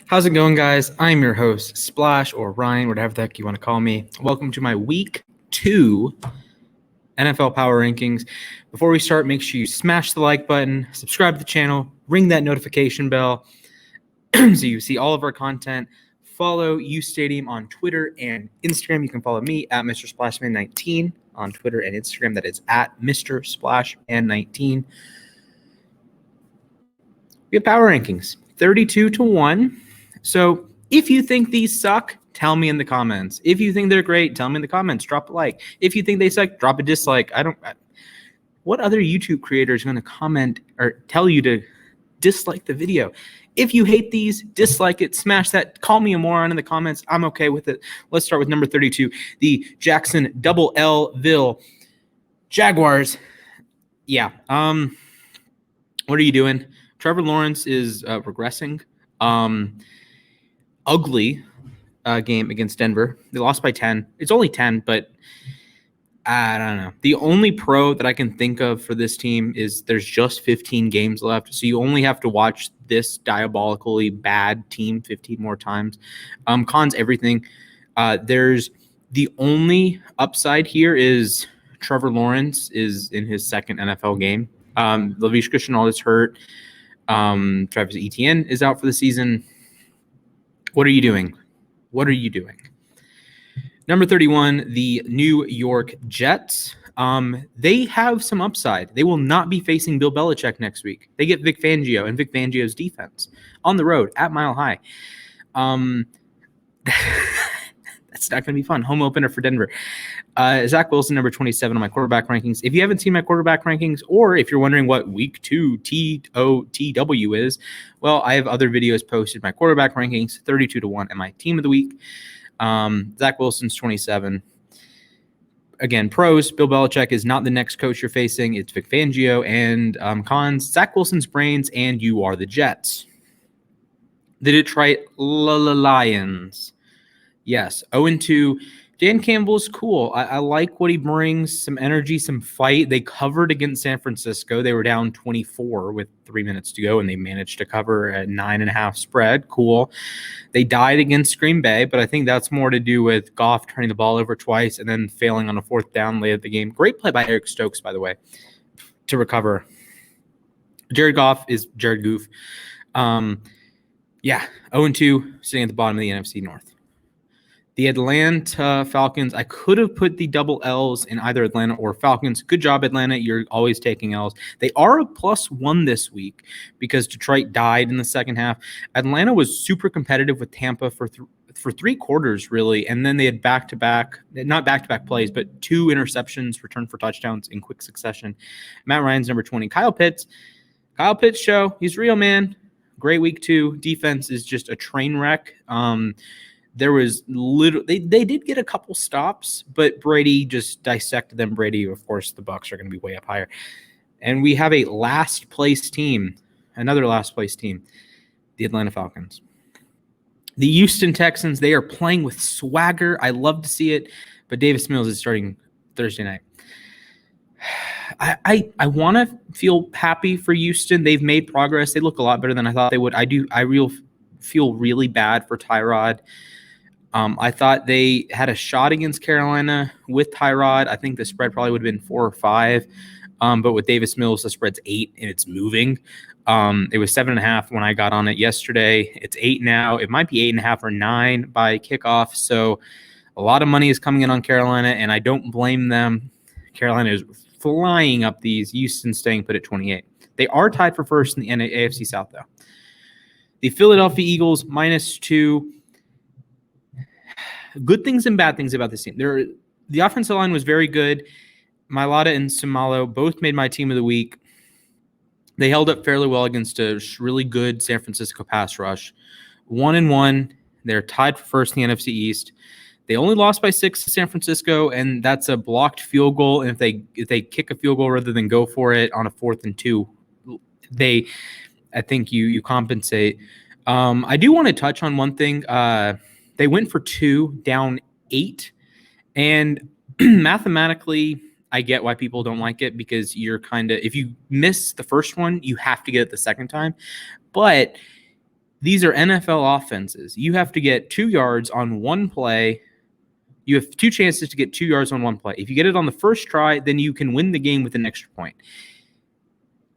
How's it going, guys? I'm your host, Splash or Ryan, whatever the heck you want to call me. Welcome to my Week 2 NFL Power Rankings. Before we start, make sure you smash the like button, subscribe to the channel, ring that notification bell so you see all of our content. Follow U Stadium on Twitter and Instagram. You can follow me at Mr. Splashman19 on Twitter and Instagram. That is at Mr. Splashman19. We have power rankings, 32-1. So if you think these suck, tell me in the comments. If you think they're great, tell me in the comments. Drop a like. If you think they suck, drop a dislike. What other YouTube creator is going to comment or tell you to dislike the video? If you hate these, dislike it, smash that, call me a moron in the comments. I'm okay with it. Let's start with number 32, the Jackson Double L-ville Jaguars. Yeah. What are you doing? Trevor Lawrence is regressing. Ugly game against Denver. They lost by 10. It's only 10, but I don't know. The only pro that I can think of for this team is there's just 15 games left, so you only have to watch this diabolically bad team 15 more times. Cons everything. There's the only upside here is Trevor Lawrence is in his second NFL game. Laviska Shenault is hurt. Travis Etienne is out for the season. What are you doing? What are you doing? Number 31, the New York Jets. They have some upside. They will not be facing Bill Belichick next week. They get Vic Fangio and Vic Fangio's defense on the road at Mile High. That's not going to be fun. Home opener for Denver. Zach Wilson, number 27 on my quarterback rankings. If you haven't seen my quarterback rankings, or if you're wondering what Week 2 TOTW is, well, I have other videos posted. My quarterback rankings, 32-1, and my team of the week. Zach Wilson's 27. Again, pros, Bill Belichick is not the next coach you're facing. It's Vic Fangio. And cons, Zach Wilson's brains, and you are the Jets. The Detroit Lions. Yes, 0-2. Dan Campbell's cool. I like what he brings, some energy, some fight. They covered against San Francisco. They were down 24 with 3 minutes to go, and they managed to cover a 9.5 spread. Cool. They died against Green Bay, but I think that's more to do with Goff turning the ball over twice and then failing on a fourth down late at the game. Great play by Eric Stokes, by the way, to recover. Jared Goff is Jared Goof. 0-2, sitting at the bottom of the NFC North. The Atlanta Falcons, I could have put the double L's in either Atlanta or Falcons. Good job, Atlanta. You're always taking L's. They are a +1 this week because Detroit died in the second half. Atlanta was super competitive with Tampa for 3 quarters, really, and then they had not back-to-back plays, but 2 interceptions returned for touchdowns in quick succession. Matt Ryan's number 20. Kyle Pitts show. He's real, man. Great week 2. Defense is just a train wreck. There was they did get a couple stops, but Brady just dissected them. Brady, of course, the Bucs are going to be way up higher. And we have a last place team, another last place team, the Atlanta Falcons. The Houston Texans, they are playing with swagger. I love to see it, but Davis Mills is starting Thursday night. I want to feel happy for Houston. They've made progress. They look a lot better than I thought they would. I feel really bad for Tyrod. I thought they had a shot against Carolina with Tyrod. I think the spread probably would have been 4 or 5. But with Davis Mills, the spread's 8 and it's moving. It was 7.5 when I got on it yesterday. It's 8 now. It might be 8.5 or 9 by kickoff. So a lot of money is coming in on Carolina, and I don't blame them. Carolina is flying up these. Houston staying put at 28. They are tied for first in the AFC South, though. The Philadelphia Eagles, -2. Good things and bad things about this team. The offensive line was very good. Mailata and Samalo both made my team of the week. They held up fairly well against a really good San Francisco pass rush. 1-1. They're tied for first in the NFC East. They only lost by 6 to San Francisco, and that's a blocked field goal. And if they kick a field goal rather than go for it on a 4th and 2, I think you compensate. I do want to touch on one thing. They went for 2, down 8. And mathematically, I get why people don't like it, because if you miss the first one, you have to get it the second time. But These are NFL offenses. You have to get 2 yards on one play. You have 2 chances to get 2 yards on one play. If you get it on the first try, then you can win the game with an extra point.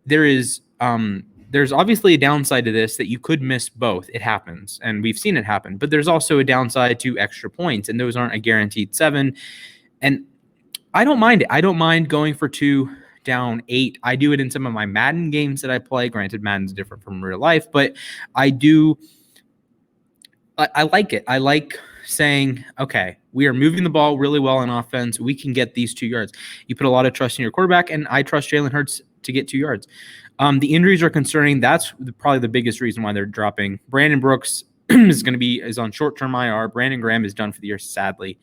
There's obviously a downside to this that you could miss both. It happens, and we've seen it happen. But there's also a downside to extra points, and those aren't a guaranteed 7. And I don't mind it. I don't mind going for 2 down 8. I do it in some of my Madden games that I play. Granted, Madden's different from real life, but I like it. I like saying, okay, we are moving the ball really well on offense. We can get these 2 yards. You put a lot of trust in your quarterback, and I trust Jalen Hurts to get 2 yards. The injuries are concerning. That's probably the biggest reason why they're dropping. Brandon Brooks is on short-term IR. Brandon Graham is done for the year, sadly.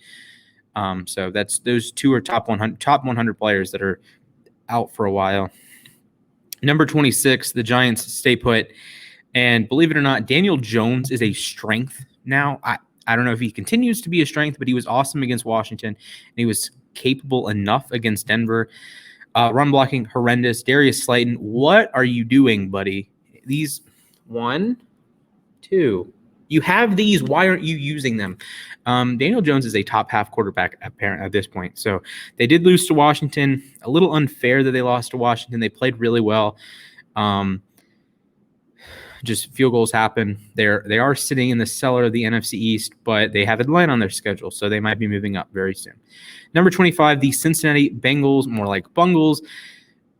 So those 2 are top 100 players that are out for a while. Number 26, the Giants stay put. And believe it or not, Daniel Jones is a strength now. I don't know if he continues to be a strength, but he was awesome against Washington, and he was capable enough against Denver. Run blocking, horrendous. Darius Slayton, what are you doing, buddy? These 1, 2. You have these. Why aren't you using them? Daniel Jones is a top half quarterback apparent at this point. So they did lose to Washington. A little unfair that they lost to Washington. They played really well. Just field goals happen. They are sitting in the cellar of the NFC East, but they have Atlanta on their schedule, so they might be moving up very soon. Number 25, the Cincinnati Bengals, more like Bungles.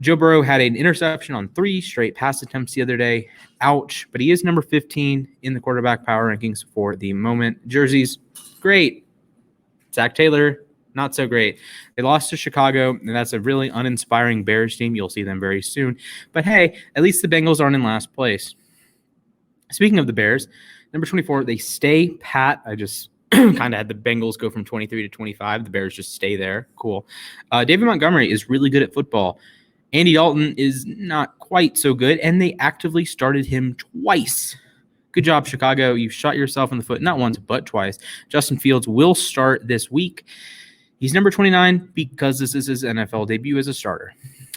Joe Burrow had an interception on 3 straight pass attempts the other day. Ouch, but he is number 15 in the quarterback power rankings for the moment. Jerseys, great. Zach Taylor, not so great. They lost to Chicago, and that's a really uninspiring Bears team. You'll see them very soon. But hey, at least the Bengals aren't in last place. Speaking of the Bears, number 24, they stay pat. I just kind of had the Bengals go from 23 to 25. The Bears just stay there. Cool. David Montgomery is really good at football. Andy Dalton is not quite so good, and they actively started him twice. Good job, Chicago. You shot yourself in the foot, not once, but twice. Justin Fields will start this week. He's number 29 because this is his NFL debut as a starter.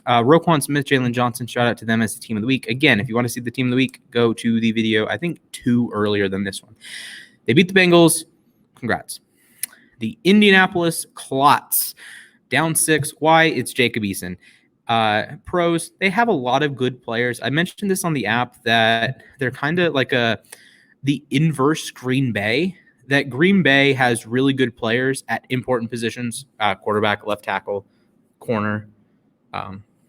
Roquan Smith, Jalen Johnson, shout out to them as the team of the week. Again, if you want to see the team of the week, go to the video, I think 2 earlier than this one. They beat the Bengals. Congrats. The Indianapolis Clots, down 6. Why? It's Jacob Eason. Pros, they have a lot of good players. I mentioned this on the app that they're kind of like the inverse Green Bay, that Green Bay has really good players at important positions, quarterback, left tackle, corner,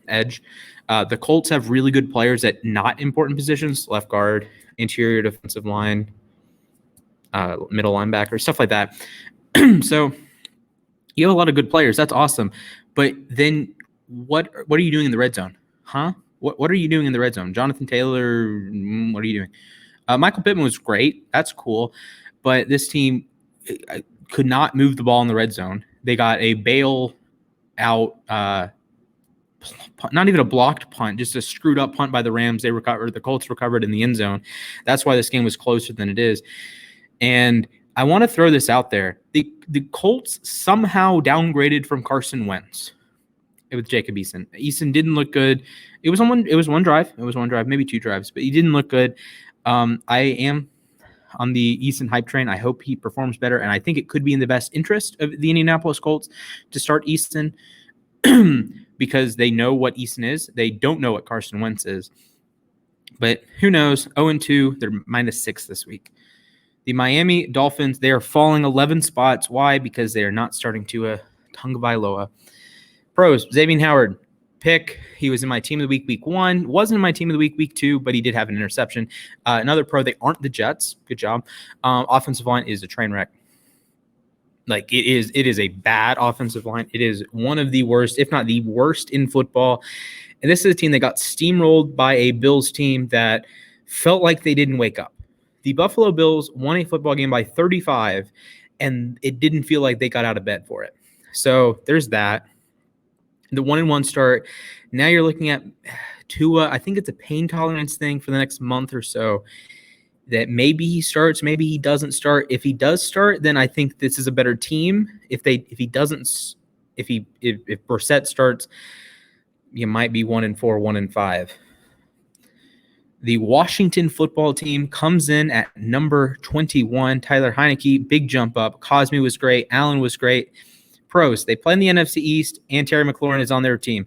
edge. The Colts have really good players at not important positions, left guard, interior defensive line, middle linebacker, stuff like that. So you have a lot of good players. That's awesome. But then what are you doing in the red zone? Huh? What are you doing in the red zone? Jonathan Taylor, what are you doing? Michael Pittman was great. That's cool. But this team could not move the ball in the red zone. They got a bail out, not even a blocked punt, just a screwed up punt by the Rams. The Colts recovered in the end zone. That's why this game was closer than it is. And I want to throw this out there. The Colts somehow downgraded from Carson Wentz with Jacob Eason. Eason didn't look good. It was one drive, maybe 2 drives, but he didn't look good. I am on the Eason hype train. I hope he performs better, and I think it could be in the best interest of the Indianapolis Colts to start Eason because they know what Eason is. They don't know what Carson Wentz is. But who knows? 0-2, they're -6 this week. The Miami Dolphins, they are falling 11 spots. Why? Because they are not starting Tua Tagovailoa. Pros, Xavier Howard, pick. He was in my team of the week 1. Wasn't in my team of the week 2, but he did have an interception. Another pro, they aren't the Jets. Good job. Offensive line is a train wreck. Like it is a bad offensive line. It is one of the worst, if not the worst in football. And this is a team that got steamrolled by a Bills team that felt like they didn't wake up. The Buffalo Bills won a football game by 35, and it didn't feel like they got out of bed for it. So there's that. The 1-1 start. Now you're looking at Tua. I think it's a pain tolerance thing for the next month or so. That maybe he starts, maybe he doesn't start. If he does start, then I think this is a better team. If Brissett starts, you might be 1-4, 1-5. The Washington football team comes in at number 21. Tyler Heineke, big jump up. Cosme was great. Allen was great. Pros, they play in the NFC East, and Terry McLaurin is on their team.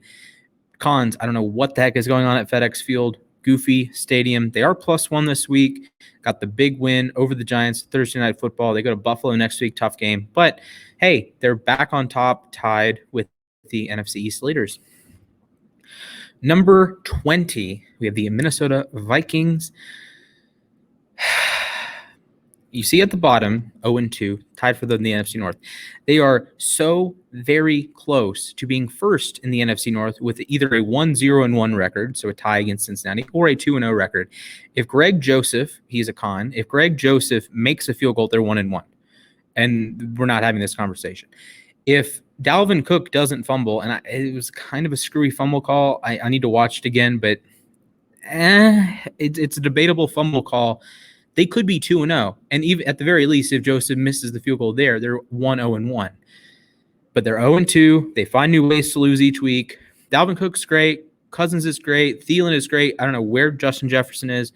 Cons, I don't know what the heck is going on at FedEx Field. Goofy stadium. They are +1 this week. Got the big win over the Giants Thursday Night Football. They go to Buffalo next week. Tough game. But, hey, they're back on top, tied with the NFC East leaders. Number 20, we have the Minnesota Vikings. You see at the bottom, 0-2, tied for them in the NFC North. They are so very close to being first in the NFC North with either a 1-0-1 record, so a tie against Cincinnati, or a 2-0 record. If Greg Joseph, he's a con, if Greg Joseph makes a field goal, they're 1-1. And we're not having this conversation. If Dalvin Cook doesn't fumble, and it was kind of a screwy fumble call, I need to watch it again, but it's a debatable fumble call. They could be 2-0, and even at the very least, if Joseph misses the field goal there, they're 1-0-1. But they're 0-2. They find new ways to lose each week. Dalvin Cook's great. Cousins is great. Thielen is great. I don't know where Justin Jefferson is.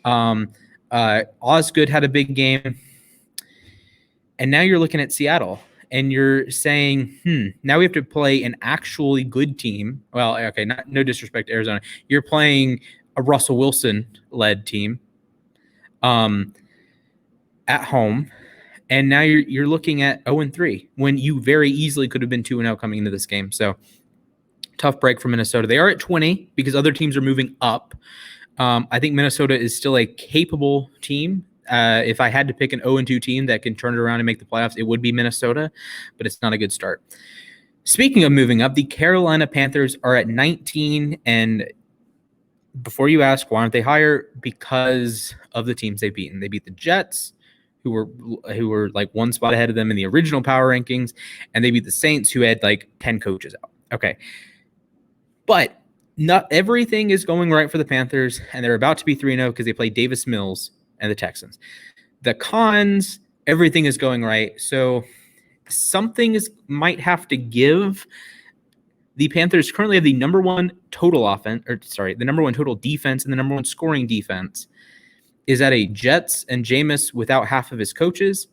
Osgood had a big game. And now you're looking at Seattle, and you're saying, now we have to play an actually good team. Well, okay, no disrespect to Arizona. You're playing a Russell Wilson-led team at home, and now you're looking at 0-3 when you very easily could have been 2-0 coming into this game. So tough break for Minnesota. They are at 20 because other teams are moving up. I think Minnesota is still a capable team. If I had to pick an 0-2 team that can turn it around and make the playoffs, it would be Minnesota, but it's not a good start. Speaking of moving up, the Carolina Panthers are at 19, and before you ask, why aren't they higher? Because of the teams they've beaten. They beat the Jets, who were like one spot ahead of them in the original power rankings, and they beat the Saints, who had like 10 coaches out. Okay. But not everything is going right for the Panthers, and they're about to be 3-0 because they play Davis Mills and the Texans. The cons, everything is going right. So something might have to give. The Panthers currently have the number one total the number one total defense and the number one scoring defense. Is that a Jets and Jameis without half of his coaches?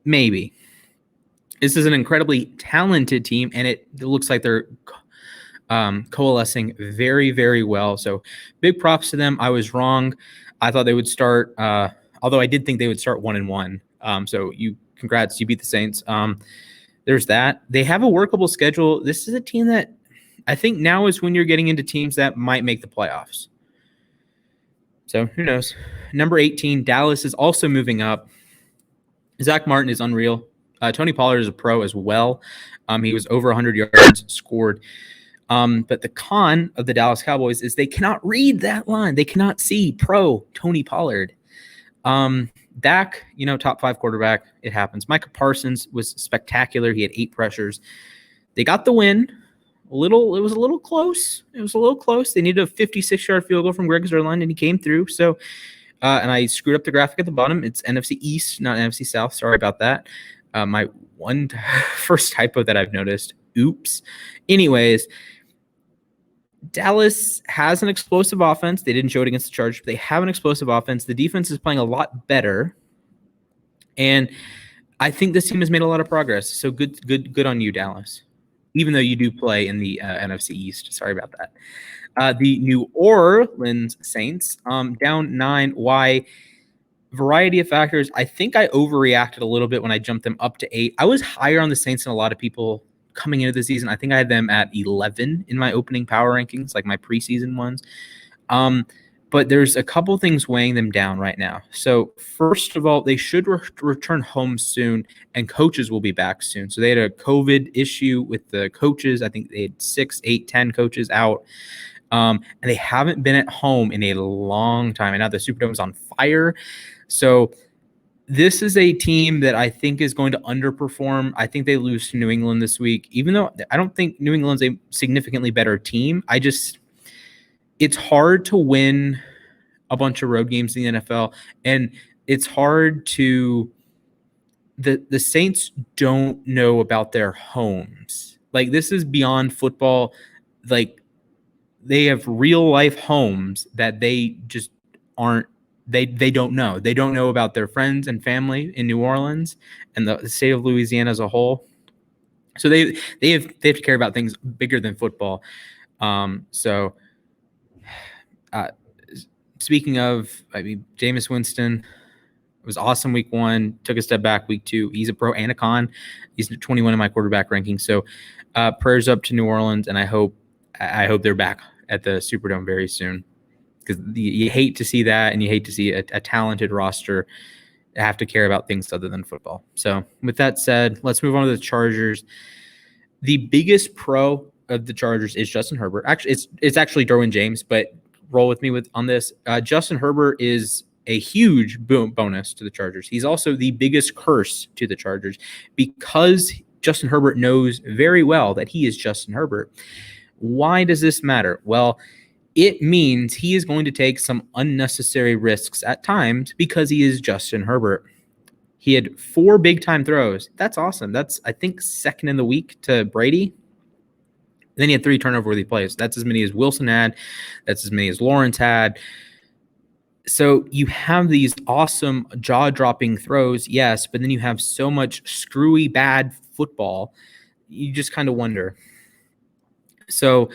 Maybe. This is an incredibly talented team, and it looks like they're coalescing very, very well. So big props to them. I was wrong. I thought they would start, although I did think they would start 1-1. So congrats, you beat the Saints. There's that. They have a workable schedule. This is a team that I think now is when you're getting into teams that might make the playoffs. So who knows? Number 18, Dallas is also moving up. Zach Martin is unreal. Tony Pollard is a pro as well. He was over 100 yards scored. But the con of the Dallas Cowboys is they cannot read that line. They cannot see pro Tony Pollard. Dak, top 5 quarterback. It happens. Micah Parsons was spectacular. He had 8 pressures. They got the win. It was a little close. They needed a 56-yard field goal from Greg Zuerlein, and he came through. So, and I screwed up the graphic at the bottom. It's NFC East, not NFC South. Sorry about that. My first typo that I've noticed. Oops. Anyways, Dallas has an explosive offense. They didn't show it against the Chargers, but they have an explosive offense. The defense is playing a lot better. And I think this team has made a lot of progress. So good on you, Dallas. Even though you do play in the NFC East. Sorry about that. The New Orleans Saints, down 9. Why? Variety of factors. I think I overreacted a little bit when I jumped them up to 8. I was higher on the Saints than a lot of people coming into the season. I think I had them at 11 in my opening power rankings, like my preseason ones. But there's a couple things weighing them down right now. So first of all, they should return home soon, and coaches will be back soon. So they had a COVID issue with the coaches. I think they had 6, 8, 10 coaches out. And they haven't been at home in a long time. And now the Superdome is on fire. So this is a team that I think is going to underperform. I think they lose to New England this week, even though I don't think New England's a significantly better team. It's hard to win a bunch of road games in the NFL, and it's hard to the Saints don't know about their homes. Like, this is beyond football. Like, they have real life homes that they just aren't they don't know. They don't know about their friends and family in New Orleans and the state of Louisiana as a whole. So they have to care about things bigger than football. So speaking of, I mean, Jameis Winston was awesome week 1, took a step back week 2. He's a pro and a con. He's 21 in my quarterback ranking. So prayers up to New Orleans, and I hope they're back at the Superdome very soon, because you hate to see that, and you hate to see a talented roster have to care about things other than football. So with that said, let's move on to the Chargers. The biggest pro of the Chargers is Justin Herbert. Actually, it's actually Derwin James, but roll with me on this. Justin Herbert is a huge bonus to the Chargers. He's also the biggest curse to the Chargers, because Justin Herbert knows very well that he is Justin Herbert. Why does this matter? Well, it means he is going to take some unnecessary risks at times because he is Justin Herbert. He had 4 big-time throws. That's awesome. That's, I think, second in the week to Brady. Then he had 3 turnover-worthy plays. That's as many as Wilson had. That's as many as Lawrence had. So you have these awesome jaw-dropping throws, yes, but then you have so much screwy, bad football. You just kind of wonder. So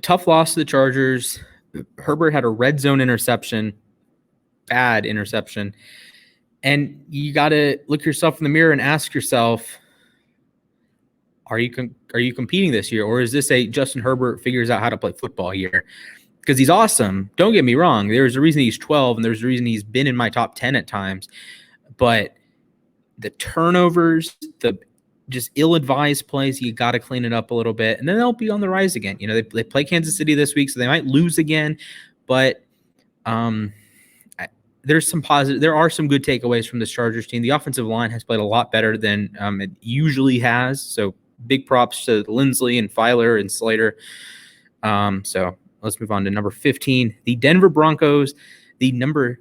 tough loss to the Chargers. Herbert had a red zone interception, bad interception. And you got to look yourself in the mirror and ask yourself, are you competing this year? Or is this a Justin Herbert figures out how to play football year? Because he's awesome. Don't get me wrong. There's a reason he's 12, and there's a reason he's been in my top 10 at times. But the turnovers, the just ill-advised plays, you got to clean it up a little bit, and then they'll be on the rise again. You know, they play Kansas City this week, so they might lose again, but there's some positive. There are some good takeaways from this Chargers team. The offensive line has played a lot better than it usually has, so big props to Lindsley and Filer and Slater. So let's move on to number 15, the Denver Broncos, the number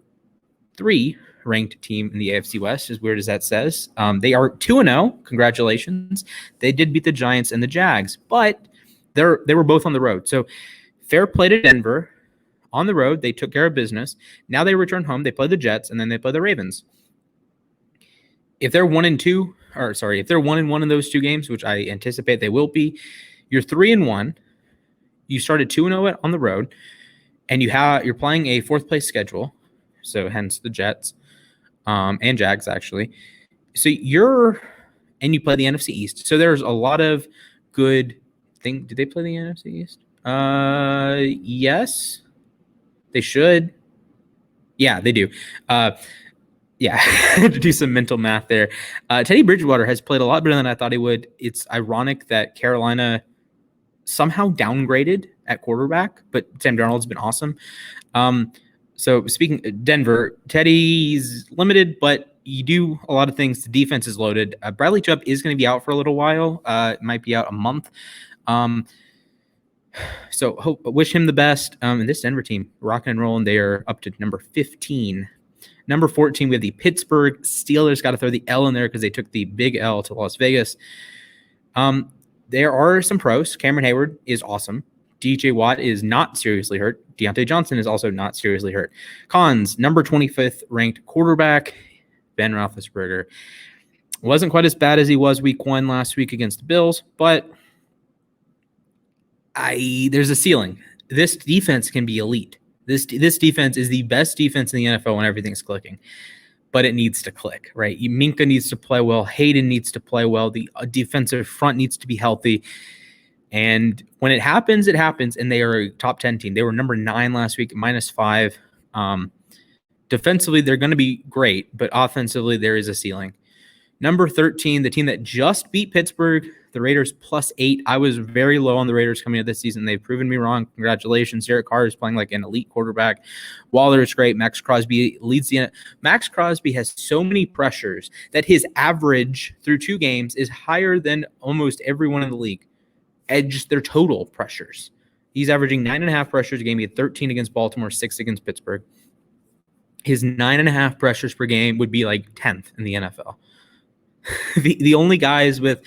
3 ranked team in the AFC West, as weird as that says. They are 2-0. Congratulations. They did beat the Giants and the Jags, but they were both on the road. So fair play to Denver. On the road, they took care of business. Now they return home. They play the Jets, and then they play the Ravens. If they're 1-2, or sorry, if they're 1-1 in those 2 games, which I anticipate they will be, you're 3-1. You started 2-0 on the road, and you're playing a 4th place schedule. So hence the Jets. And Jags, actually. So you play the NFC East. So there's a lot of good things. Did they play the NFC East? Yes. They should. Yeah, they do. Yeah, to do some mental math there. Teddy Bridgewater has played a lot better than I thought he would. It's ironic that Carolina somehow downgraded at quarterback, but Sam Darnold's been awesome. So speaking of Denver, Teddy's limited, but you do a lot of things. The defense is loaded. Bradley Chubb is going to be out for a little while. It might be out a month. So wish him the best. And this Denver team, rocking and rolling. They are up to number 15. Number 14, we have the Pittsburgh Steelers. Got to throw the L in there because they took the big L to Las Vegas. There are some pros. Cameron Hayward is awesome. DJ Watt is not seriously hurt. Deontay Johnson is also not seriously hurt. Cons, number 25th ranked quarterback, Ben Roethlisberger. Wasn't quite as bad as he was week 1 last week against the Bills, but there's a ceiling. This defense can be elite. This defense is the best defense in the NFL when everything's clicking, but it needs to click, right? Minka needs to play well. Hayden needs to play well. The defensive front needs to be healthy. And when it happens, and they are a top 10 team. They were number 9 last week, -5. Defensively, they're going to be great, but offensively, there is a ceiling. Number 13, the team that just beat Pittsburgh, the Raiders, +8. I was very low on the Raiders coming into this season. They've proven me wrong. Congratulations. Derek Carr is playing like an elite quarterback. Waller is great. Max Crosby leads the – Max Crosby has so many pressures that his average through 2 games is higher than almost everyone in the league. Edge their total pressures. He's averaging 9.5 pressures a game. He had 13 against Baltimore, 6 against Pittsburgh. His 9.5 pressures per game would be like 10th in the NFL. The only guys with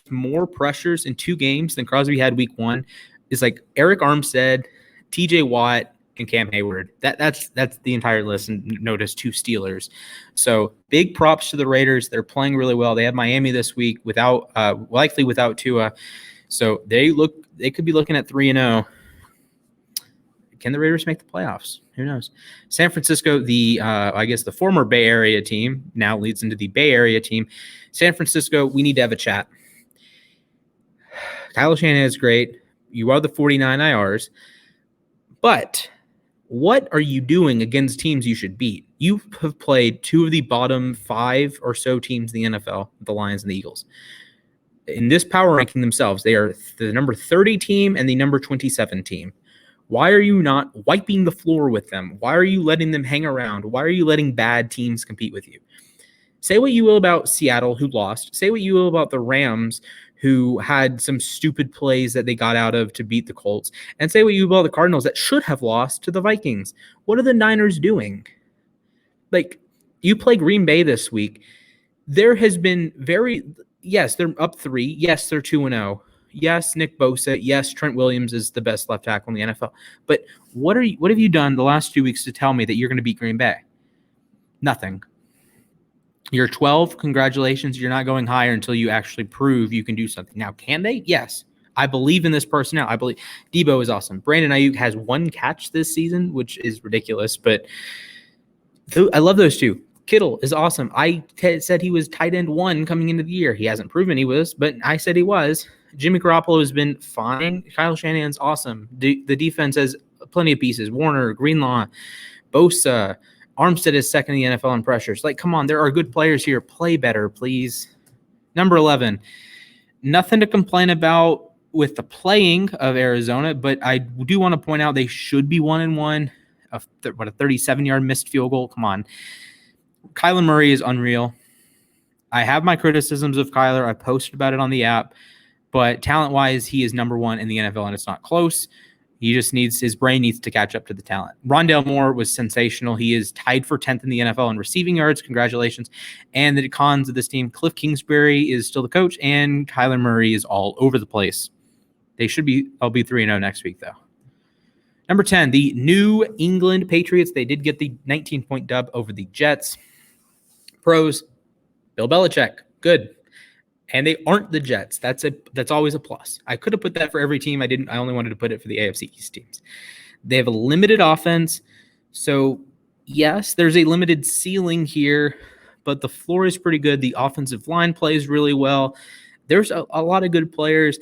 more pressures in 2 games than Crosby had week 1 is like Eric Armstead, TJ Watt, and Cam Hayward. That's the entire list, and notice 2 Steelers. So big props to the Raiders. They're playing really well. They have Miami this week without likely without Tua. So they could be looking at 3-0. Can the Raiders make the playoffs? Who knows? San Francisco, I guess the former Bay Area team, now leads into the Bay Area team. San Francisco, we need to have a chat. Kyle Shanahan is great. You are the 49 IRs. But what are you doing against teams you should beat? You have played 2 of the bottom 5 or so teams in the NFL, the Lions and the Eagles. In this power ranking themselves, they are the number 30 team and the number 27 team. Why are you not wiping the floor with them? Why are you letting them hang around? Why are you letting bad teams compete with you? Say what you will about Seattle, who lost. Say what you will about the Rams, who had some stupid plays that they got out of to beat the Colts. And say what you will about the Cardinals that should have lost to the Vikings. What are the Niners doing? Like, you play Green Bay this week. There has been yes, they're up 3. Yes, they're 2-0. Yes, Nick Bosa. Yes, Trent Williams is the best left tackle in the NFL. But what have you done the last 2 weeks to tell me that you're going to beat Green Bay? Nothing. You're 12. Congratulations. You're not going higher until you actually prove you can do something. Now, can they? Yes. I believe in this personnel. I believe Debo is awesome. Brandon Ayuk has 1 catch this season, which is ridiculous. But I love those 2. Kittle is awesome. I said he was tight end 1 coming into the year. He hasn't proven he was, but I said he was. Jimmy Garoppolo has been fine. Kyle Shanahan's awesome. The defense has plenty of pieces. Warner, Greenlaw, Bosa, Armstead is second in the NFL in pressures. Like, come on, there are good players here. Play better, please. Number 11, nothing to complain about with the playing of Arizona, but I do want to point out they should be 1-1. A 37-yard missed field goal. Come on. Kyler Murray is unreal. I have my criticisms of Kyler. I posted about it on the app. But talent-wise, he is number 1 in the NFL, and it's not close. He just his brain needs to catch up to the talent. Rondale Moore was sensational. He is tied for 10th in the NFL in receiving yards. Congratulations. And the cons of this team, Cliff Kingsbury is still the coach, and Kyler Murray is all over the place. I'll be 3-0 next week, though. Number 10, the New England Patriots. They did get the 19-point dub over the Jets. Pros, Bill Belichick, good. And they aren't the Jets. That's always a plus. I could have put that for every team. I didn't. I only wanted to put it for the AFC East teams. They have a limited offense. So, yes, there's a limited ceiling here, but the floor is pretty good. The offensive line plays really well. There's a lot of good players.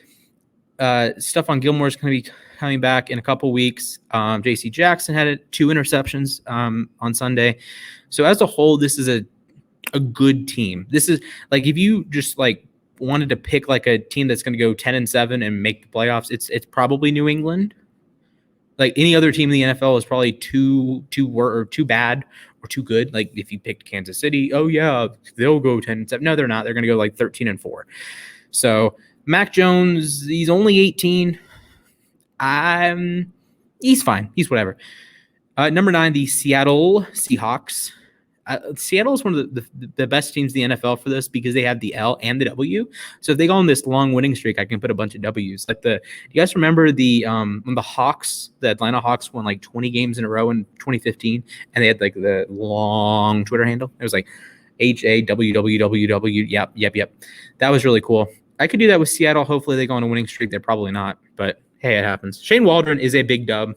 Stephon Gilmore is going to be coming back in a couple weeks. J.C. Jackson had 2 interceptions on Sunday. So, as a whole, this is a good team. This is like if you just wanted to pick a team that's going to go 10-7 and make the playoffs, it's probably New England. Like any other team in the NFL is probably too bad or too good. Like if you picked Kansas City, oh yeah, they'll go 10-7. No, they're not. They're going to go 13-4. So Mac Jones, he's only 18. He's fine. He's whatever. Number 9, the Seattle Seahawks. Seattle is one of the best teams in the NFL for this because they have the L and the W. So if they go on this long winning streak, I can put a bunch of W's. Do you guys remember when the Atlanta Hawks won 20 games in a row in 2015, and they had the long Twitter handle? It was HAWWWW. Yep. That was really cool. I could do that with Seattle. Hopefully they go on a winning streak. They're probably not, but hey, it happens. Shane Waldron is a big dub.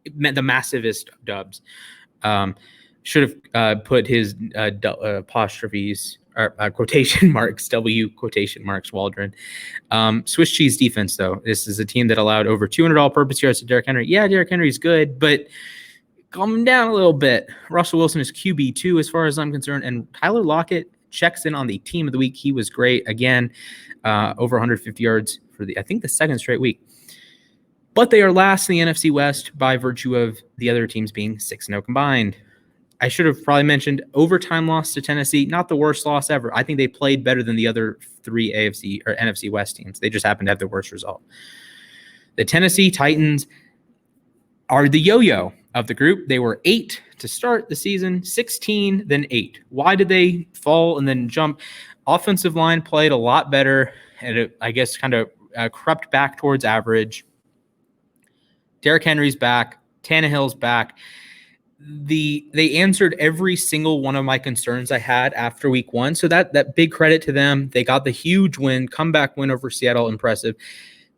It meant the massivest dubs. Should have put his apostrophes or quotation marks, W quotation marks, Waldron. Swiss cheese defense, though. This is a team that allowed over 200 all-purpose yards to Derrick Henry. Yeah, Derrick Henry's good, but calm him down a little bit. Russell Wilson is QB2 as far as I'm concerned, and Tyler Lockett checks in on the team of the week. He was great again, over 150 yards for I think the second straight week. But they are last in the NFC West by virtue of the other teams being 6-0 combined. I should have probably mentioned overtime loss to Tennessee. Not the worst loss ever. I think they played better than the other 3 AFC or NFC West teams. They just happened to have the worst result. The Tennessee Titans are the yo-yo of the group. They were 8 to start the season, 16, then 8. Why did they fall and then jump? Offensive line played a lot better, and it, I guess, kind of crept back towards average. Derrick Henry's back. Tannehill's back. They answered every single one of my concerns I had after week 1. So that big credit to them. They got the huge win, comeback win over Seattle. Impressive.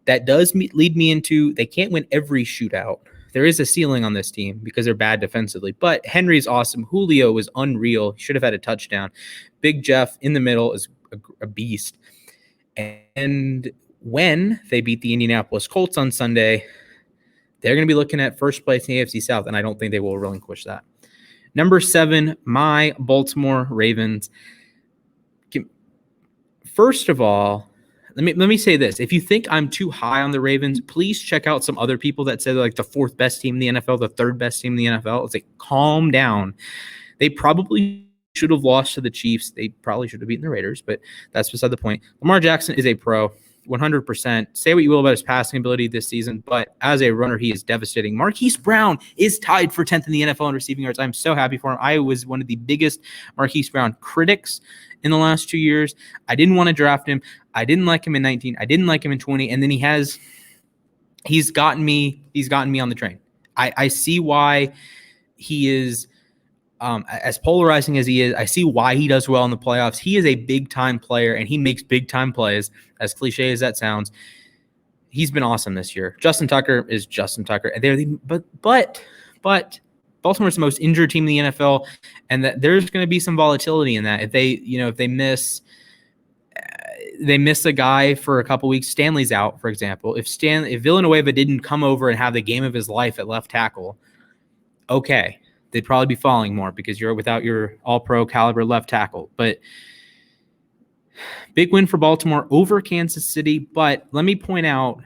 That does lead me into they can't win every shootout. There is a ceiling on this team because they're bad defensively. But Henry's awesome. Julio was unreal. He should have had a touchdown. Big Jeff in the middle is a beast. And when they beat the Indianapolis Colts on Sunday, they're going to be looking at first place in the AFC South, and I don't think they will relinquish that. Number 7, my Baltimore Ravens. First of all, let me say this. If you think I'm too high on the Ravens, please check out some other people that say they're like the 4th best team in the NFL, the 3rd best team in the NFL. It's like, calm down. They probably should have lost to the Chiefs. They probably should have beaten the Raiders, but that's beside the point. Lamar Jackson is a pro. 100%. Say what you will about his passing ability this season, but as a runner, he is devastating. Marquise Brown is tied for 10th in the NFL in receiving yards. I'm so happy for him. I was one of the biggest Marquise Brown critics in the last 2 years. I didn't want to draft him. I didn't like him in 19. I didn't like him in 20. And then he's gotten me on the train. I see why he is as polarizing as he is. I see why he does well in the playoffs. He is a big-time player, and he makes big-time plays, as cliche as that sounds. He's been awesome this year. Justin Tucker is Justin Tucker. But Baltimore's the most injured team in the NFL, and that there's going to be some volatility in that. If they miss a guy for a couple weeks, Stanley's out, for example. If Villanueva didn't come over and have the game of his life at left tackle, okay, they'd probably be falling more because you're without your all-pro caliber left tackle. But big win for Baltimore over Kansas City. But let me point out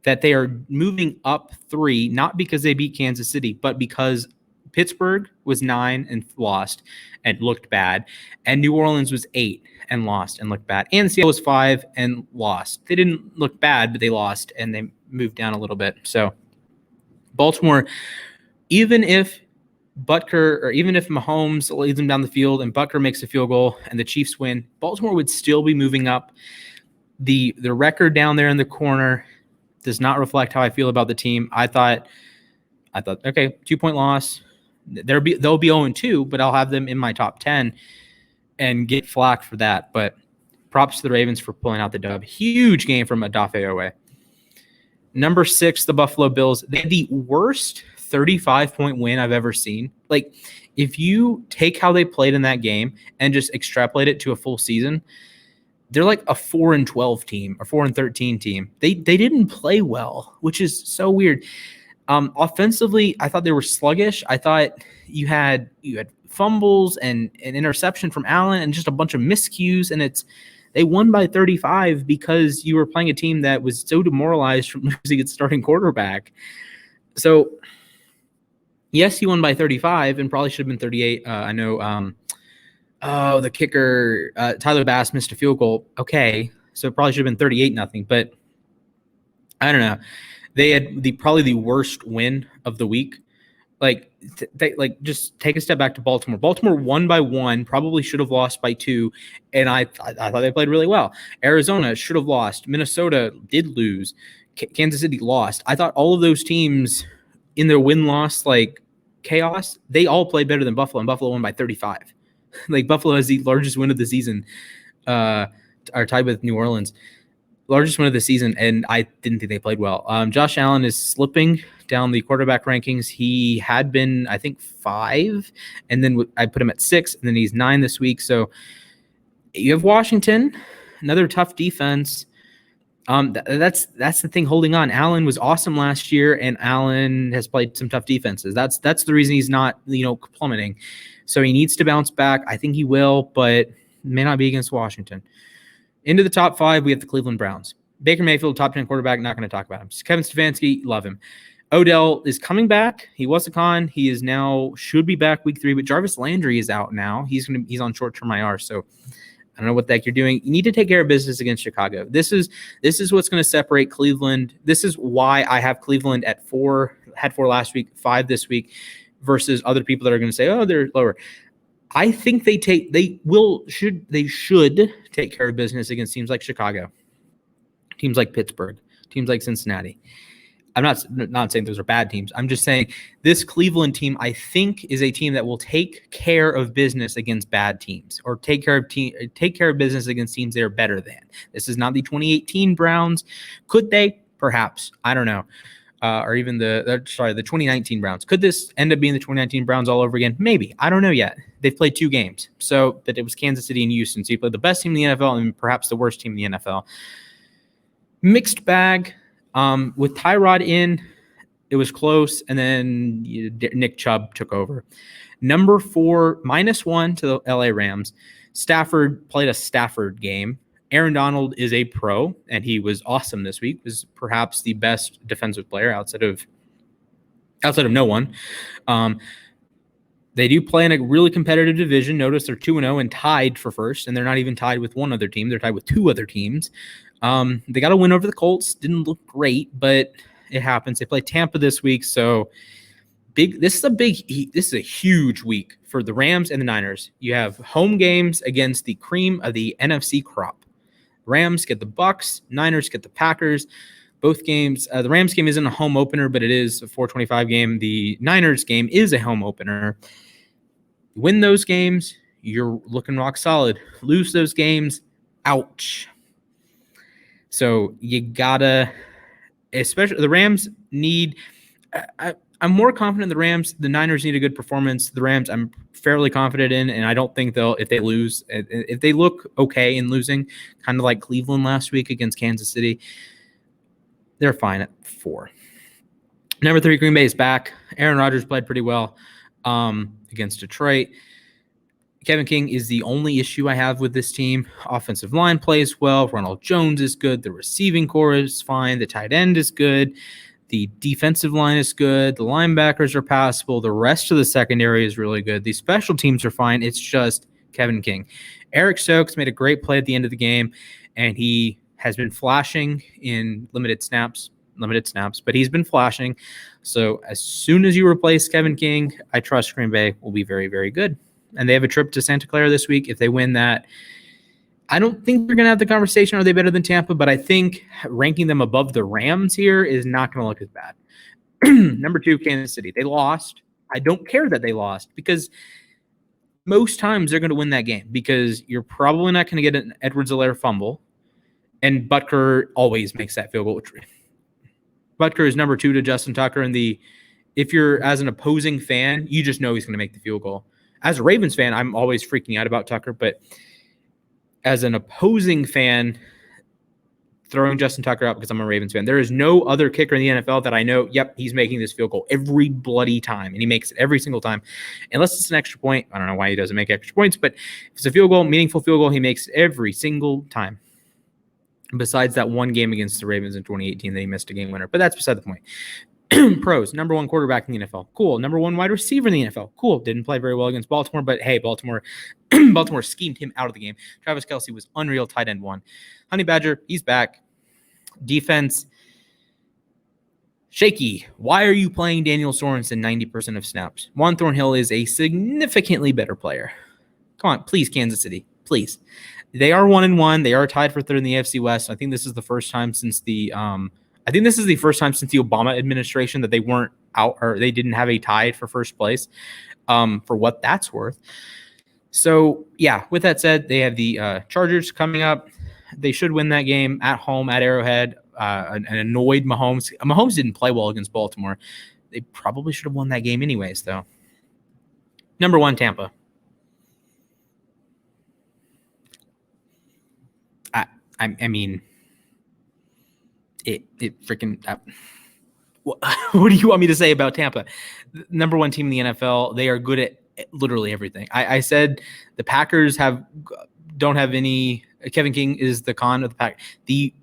that they are moving up 3, not because they beat Kansas City, but because Pittsburgh was 9 and lost and looked bad, and New Orleans was 8 and lost and looked bad, and Seattle was 5 and lost. They didn't look bad, but they lost, and they moved down a little bit. So Baltimore, even if Mahomes leads them down the field and Butker makes a field goal and the Chiefs win, Baltimore would still be moving up. The record down there in the corner does not reflect how I feel about the team. I thought, okay, 2-point loss. They'll be 0-2, but I'll have them in my top 10 and get flack for that. But props to the Ravens for pulling out the dub. Huge game from Odafe Oweh. Number 6, the Buffalo Bills. They had the worst 35-point win I've ever seen. Like, if you take how they played in that game and just extrapolate it to a full season, they're like a 4-12 team, or 4-13 team. They didn't play well, which is so weird. Offensively, I thought they were sluggish. I thought you had fumbles and an interception from Allen and just a bunch of miscues, and they won by 35 because you were playing a team that was so demoralized from losing its starting quarterback. So, yes, you won by 35 and probably should have been 38. I know the kicker, Tyler Bass, missed a field goal. Okay, so it probably should have been 38-0, but I don't know. They had probably the worst win of the week. Just take a step back to Baltimore. Baltimore won by 1, probably should have lost by 2, and I thought they played really well. Arizona should have lost. Minnesota did lose. Kansas City lost. I thought all of those teams in their win-loss chaos, they all played better than Buffalo, and Buffalo won by 35. Buffalo has the largest win of the season, are tied with New Orleans. Largest win of the season, and I didn't think they played well. Josh Allen is slipping down the quarterback rankings. He had been, I think, 5, and then I put him at 6, and then he's 9 this week. So you have Washington, another tough defense. That's the thing holding on. Allen was awesome last year, and Allen has played some tough defenses. That's the reason he's not plummeting. So he needs to bounce back. I think he will, but may not be against Washington. Into the top 5, we have the Cleveland Browns. Baker Mayfield, top 10 quarterback, not going to talk about him. Kevin Stefanski, love him. Odell is coming back. He was a con. He is now should be back week 3, but Jarvis Landry is out now. He's on short-term IR, so I don't know what the heck you're doing. You need to take care of business against Chicago. This is what's going to separate Cleveland. This is why I have Cleveland at 4, had 4 last week, 5 this week, versus other people that are going to say, oh, they're lower. I think they should take care of business against teams like Chicago, teams like Pittsburgh, teams like Cincinnati. I'm not saying those are bad teams. I'm just saying this Cleveland team, I think, is a team that will take care of business against bad teams, or take care of business against teams they are better than. This is not the 2018 Browns. Could they? Perhaps. I don't know. Or even the 2019 Browns. Could this end up being the 2019 Browns all over again? Maybe. I don't know yet. They've played 2 games. But it was Kansas City and Houston. So you played the best team in the NFL and perhaps the worst team in the NFL. Mixed bag. With Tyrod in, it was close, and then Nick Chubb took over. Number 4, -1 to the LA Rams. Stafford played a Stafford game. Aaron Donald is a pro, and he was awesome this week. Was perhaps the best defensive player outside of no one. They do play in a really competitive division. Notice they're 2-0 and tied for first, and they're not even tied with one other team. They're tied with 2 other teams. They got a win over the Colts. Didn't look great, but it happens. They play Tampa this week, so big. This is a huge week for the Rams and the Niners. You have home games against the cream of the NFC crop. Rams get the Bucks, Niners get the Packers. Both games, the Rams game isn't a home opener, but it is a 4:25 game. The Niners game is a home opener. Win those games, you're looking rock solid. Lose those games, ouch. So you gotta, especially the Rams need. I'm more confident in the Rams. The Niners need a good performance. The Rams, I'm fairly confident in, and I don't think if they lose, if they look okay in losing, kind of like Cleveland last week against Kansas City, they're fine at 4. Number 3, Green Bay is back. Aaron Rodgers played pretty well against Detroit. Kevin King is the only issue I have with this team. Offensive line plays well. Ronald Jones is good. The receiving core is fine. The tight end is good. The defensive line is good. The linebackers are passable. The rest of the secondary is really good. The special teams are fine. It's just Kevin King. Eric Stokes made a great play at the end of the game, and he has been flashing in limited snaps, but he's been flashing. So as soon as you replace Kevin King, I trust Green Bay will be very, very good. And they have a trip to Santa Clara this week. If they win that, I don't think they're going to have the conversation, are they better than Tampa? But I think ranking them above the Rams here is not going to look as bad. Number 2, Kansas City. They lost. I don't care that they lost, because most times they're going to win that game, because you're probably not going to get an Edwards-Helaire fumble, and Butker always makes that field goal. Butker is number 2 to Justin Tucker, and if you're as an opposing fan, you just know he's going to make the field goal. As a Ravens fan, I'm always freaking out about Tucker, but as an opposing fan, throwing Justin Tucker out because I'm a Ravens fan, there is no other kicker in the NFL that I know, yep, he's making this field goal every bloody time, and he makes it every single time. Unless it's an extra point. I don't know why he doesn't make extra points, but if it's a field goal, meaningful field goal, he makes it every single time. Besides that one game against the Ravens in 2018 that he missed a game winner. But that's beside the point. Pros, number 1 quarterback in the NFL. Cool. Number 1 wide receiver in the NFL. Cool. Didn't play very well against Baltimore, but hey, Baltimore schemed him out of the game. Travis Kelce was unreal, tight end 1. Honey Badger, he's back. Defense, shaky. Why are you playing Daniel Sorensen 90% of snaps? Juan Thornhill is a significantly better player. Come on, please, Kansas City. Please. They are 1-1. They are tied for 3rd in the AFC West. I think this is the first time since the Obama administration that they weren't out, or they didn't have a tie for first place, for what that's worth. So, yeah, with that said, they have the Chargers coming up. They should win that game at home at Arrowhead. An annoyed Mahomes. Mahomes didn't play well against Baltimore. They probably should have won that game anyways, though. Number 1, Tampa. I mean, it freaking. What do you want me to say about Tampa? Number 1 team in the NFL. They are good at literally everything. I said the Packers don't have any. Kevin King is the con of the pack. The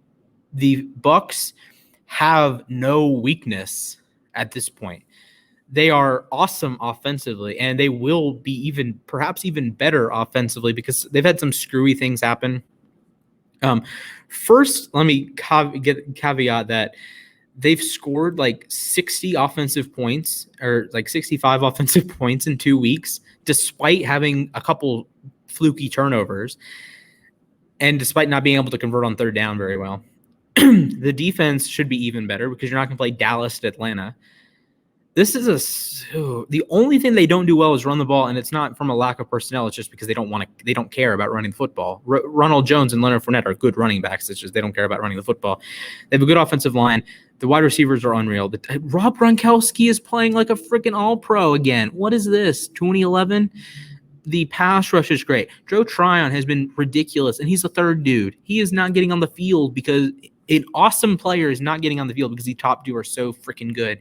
Bucks have no weakness at this point. They are awesome offensively, and they will be perhaps even better offensively, because they've had some screwy things happen. First, let me caveat that they've scored like 60 offensive points, or like 65 offensive points in 2 weeks, despite having a couple fluky turnovers and despite not being able to convert on 3rd down very well. The defense should be even better because you're not going to play Dallas at Atlanta. This is the only thing they don't do well is run the ball, and it's not from a lack of personnel. It's just because they don't care about running the football. Ronald Jones and Leonard Fournette are good running backs. It's just they don't care about running the football. They have a good offensive line. The wide receivers are unreal. Rob Gronkowski is playing like a freaking all-pro again. What is this, 2011? The pass rush is great. Joe Tryon has been ridiculous, and he's the third dude. He is not getting on the field because an awesome player is not getting on the field because the top two are so freaking good.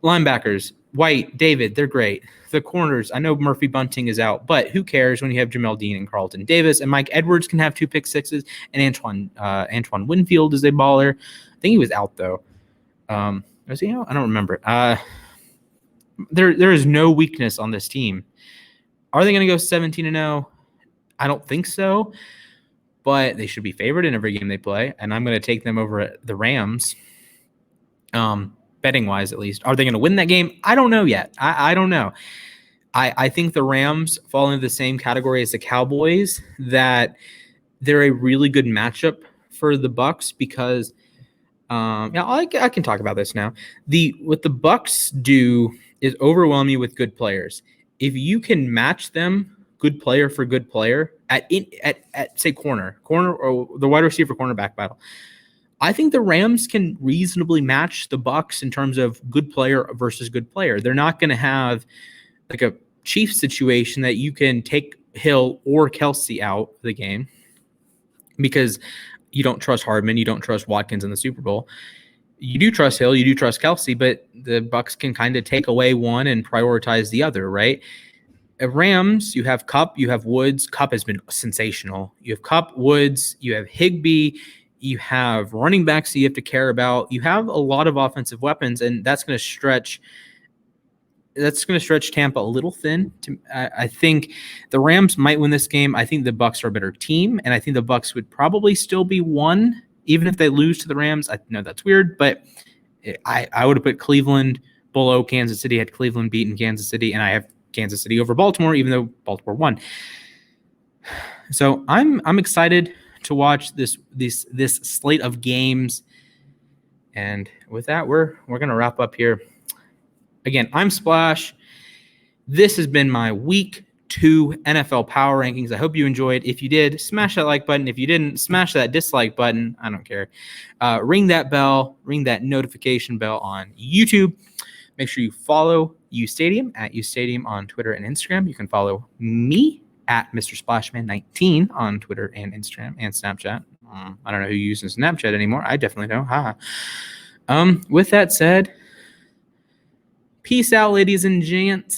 Linebackers, White, David, they're great. The corners, I know Murphy Bunting is out, but who cares when you have Jamel Dean and Carlton Davis, and Mike Edwards can have 2 pick sixes, and Antoine Winfield is a baller. I think he was out, though. Was he out? I don't remember. There is no weakness on this team. Are they going to go 17-0? I don't think so, but they should be favored in every game they play, and I'm going to take them over the Rams. Betting-wise, at least. Are they going to win that game? I don't know yet. I don't know. I think the Rams fall into the same category as the Cowboys, that they're a really good matchup for the Bucs because I can talk about this now. What the Bucs do is overwhelm you with good players. If you can match them good player for good player at say corner or the wide receiver cornerback battle, I think the Rams can reasonably match the Bucs in terms of good player versus good player. They're not going to have like a Chiefs situation that you can take Hill or Kelsey out of the game because you don't trust Hardman, you don't trust Watkins in the Super Bowl. You do trust Hill, you do trust Kelsey, but the Bucs can kind of take away one and prioritize the other, right? At Rams, you have Kupp, you have Woods. Kupp has been sensational. You have Kupp, Woods, you have Higbee. You have running backs that you have to care about. You have a lot of offensive weapons, and that's going to stretch Tampa a little thin. I think the Rams might win this game. I think the Bucs are a better team, and I think the Bucs would probably still be 1, even if they lose to the Rams. I know that's weird, but I would have put Cleveland below Kansas City had Cleveland beaten Kansas City, and I have Kansas City over Baltimore, even though Baltimore won. So I'm excited to watch this slate of games. And with that, we're going to wrap up here. Again, I'm Splash. This has been my Week 2 NFL Power Rankings. I hope you enjoyed. If you did, smash that like button. If you didn't, smash that dislike button. I don't care. Ring that bell. Ring that notification bell on YouTube. Make sure you follow UStadium at UStadium on Twitter and Instagram. You can follow me at Mr. Splashman19 on Twitter and Instagram and Snapchat. I don't know who uses Snapchat anymore. I definitely don't. With that said, peace out, ladies and gents.